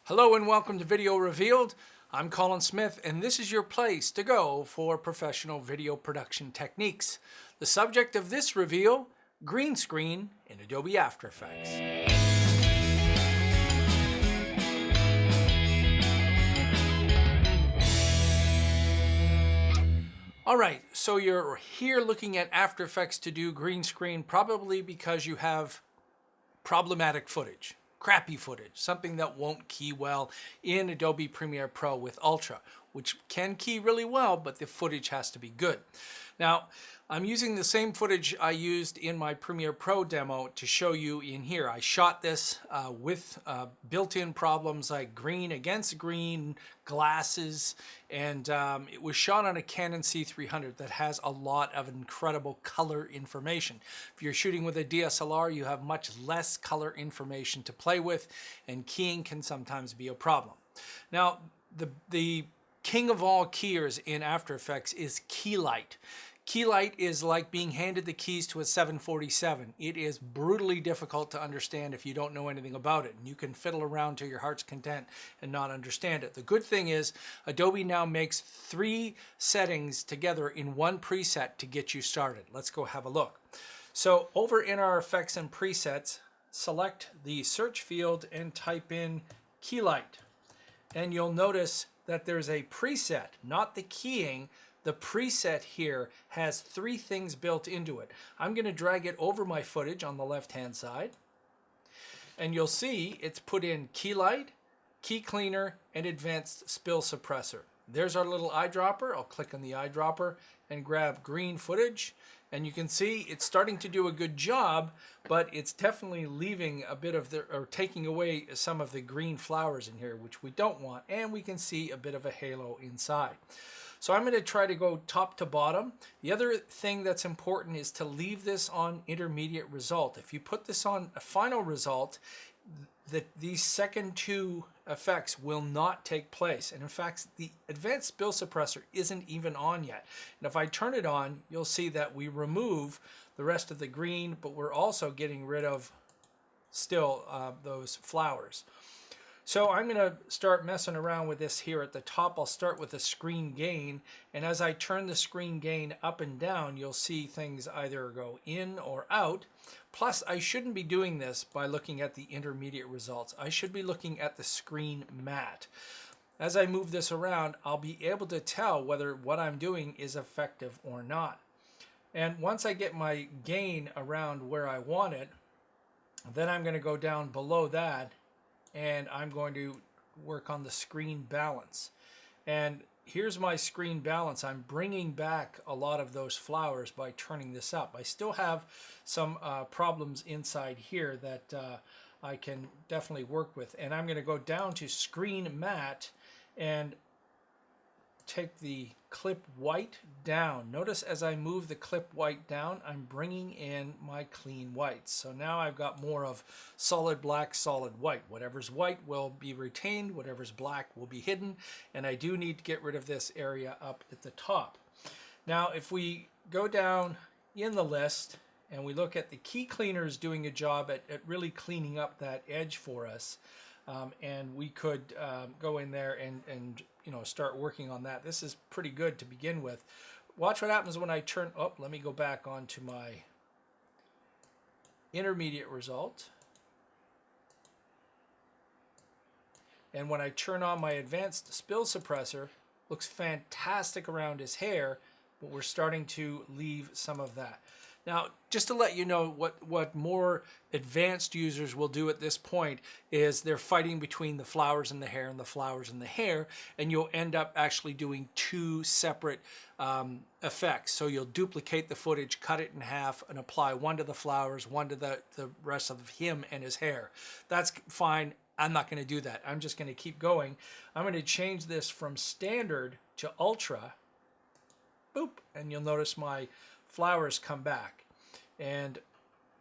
Hello and welcome to Video Revealed. I'm Colin Smith and this is your place to go for professional video production techniques. The subject of this reveal, green screen in Adobe After Effects. Alright, so you're here looking at After Effects to do green screen probably because you have problematic footage. Crappy footage, something that won't key well in Adobe Premiere Pro with Ultra, which can key really well, but the footage has to be good. Now, I'm using the same footage I used in my Premiere Pro demo to show you in here. I shot this with built-in problems like green against green, glasses, and it was shot on a Canon C300 that has a lot of incredible color information. If you're shooting with a DSLR, you have much less color information to play with, and keying can sometimes be a problem. Now, the king of all keyers in After Effects is Keylight. Keylight is like being handed the keys to a 747. It is brutally difficult to understand if you don't know anything about it, and you can fiddle around to your heart's content and not understand it. The good thing is Adobe now makes 3 settings together in one preset to get you started. Let's go have a look. So over in our effects and presets, select the search field and type in Keylight, and you'll notice that there's a preset, not the keying. The preset here has 3 things built into it. I'm going to drag it over my footage on the left-hand side, and you'll see it's put in Keylight, Key Cleaner, and Advanced Spill Suppressor. There's our little eyedropper. I'll click on the eyedropper and grab green footage, and you can see it's starting to do a good job, but it's definitely leaving a bit of or taking away some of the green flowers in here, which we don't want, and we can see a bit of a halo inside. So I'm going to try to go top to bottom. The other thing that's important is to leave this on intermediate result. If you put this on a final result, these second 2 effects will not take place. And in fact, the Advanced Spill Suppressor isn't even on yet. And if I turn it on, you'll see that we remove the rest of the green, but we're also getting rid of still those flowers. So I'm going to start messing around with this here at the top. I'll start with the screen gain, and as I turn the screen gain up and down, you'll see things either go in or out. Plus, I shouldn't be doing this by looking at the intermediate results. I should be looking at the screen matte. As I move this around, I'll be able to tell whether what I'm doing is effective or not. And once I get my gain around where I want it, then I'm going to go down below that, and I'm going to work on the screen balance. And here's my screen balance. I'm bringing back a lot of those flowers by turning this up. I still have some problems inside here that I can definitely work with. And I'm going to go down to screen matte and take the clip white down. Notice as I move the clip white down, I'm bringing in my clean whites. So now I've got more of solid black, solid white. Whatever's white will be retained, whatever's black will be hidden, and I do need to get rid of this area up at the top. Now if we go down in the list and we look at the key cleaners doing a job at really cleaning up that edge for us, and we could go in there and start working on that. This is pretty good to begin with. Watch what happens when I turn. Oh, let me go back onto my intermediate result. And when I turn on my Advanced Spill Suppressor, looks fantastic around his hair, but we're starting to leave some of that. Now, just to let you know what more advanced users will do at this point is they're fighting between the flowers and the hair and the flowers and the hair, and you'll end up actually doing 2 separate effects. So you'll duplicate the footage, cut it in half, and apply one to the flowers, one to the rest of him and his hair. That's fine. I'm not going to do that. I'm just going to keep going. I'm going to change this from standard to ultra. Boop, and you'll notice my flowers come back. And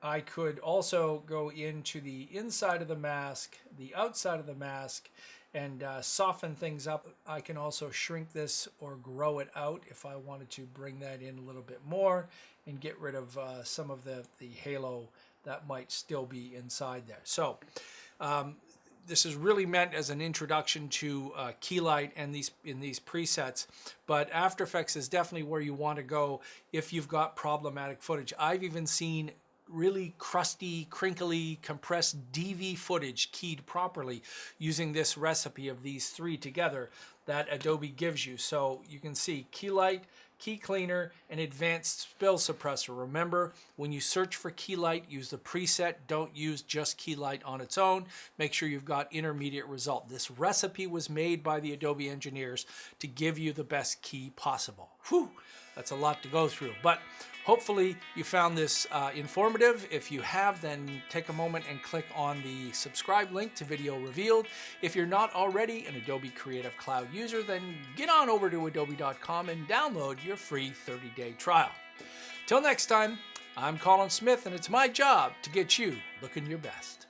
I could also go into the inside of the mask, the outside of the mask, and soften things up. I can also shrink this or grow it out if I wanted to bring that in a little bit more and get rid of some of the halo that might still be inside there. So this is really meant as an introduction to Keylight and these presets, but After Effects is definitely where you want to go if you've got problematic footage. I've even seen really crusty, crinkly, compressed DV footage keyed properly using this recipe of these three together that Adobe gives you. So you can see Keylight, Key Cleaner, and Advanced Spill Suppressor. Remember, when you search for Keylight, use the preset. Don't use just Keylight on its own. Make sure you've got intermediate result. This recipe was made by the Adobe engineers to give you the best key possible. Whew, that's a lot to go through, but hopefully you found this informative. If you have, then take a moment and click on the subscribe link to Video Revealed. If you're not already an Adobe Creative Cloud user, then get on over to adobe.com and download your free 30-day trial. Till next time, I'm Colin Smith, and it's my job to get you looking your best.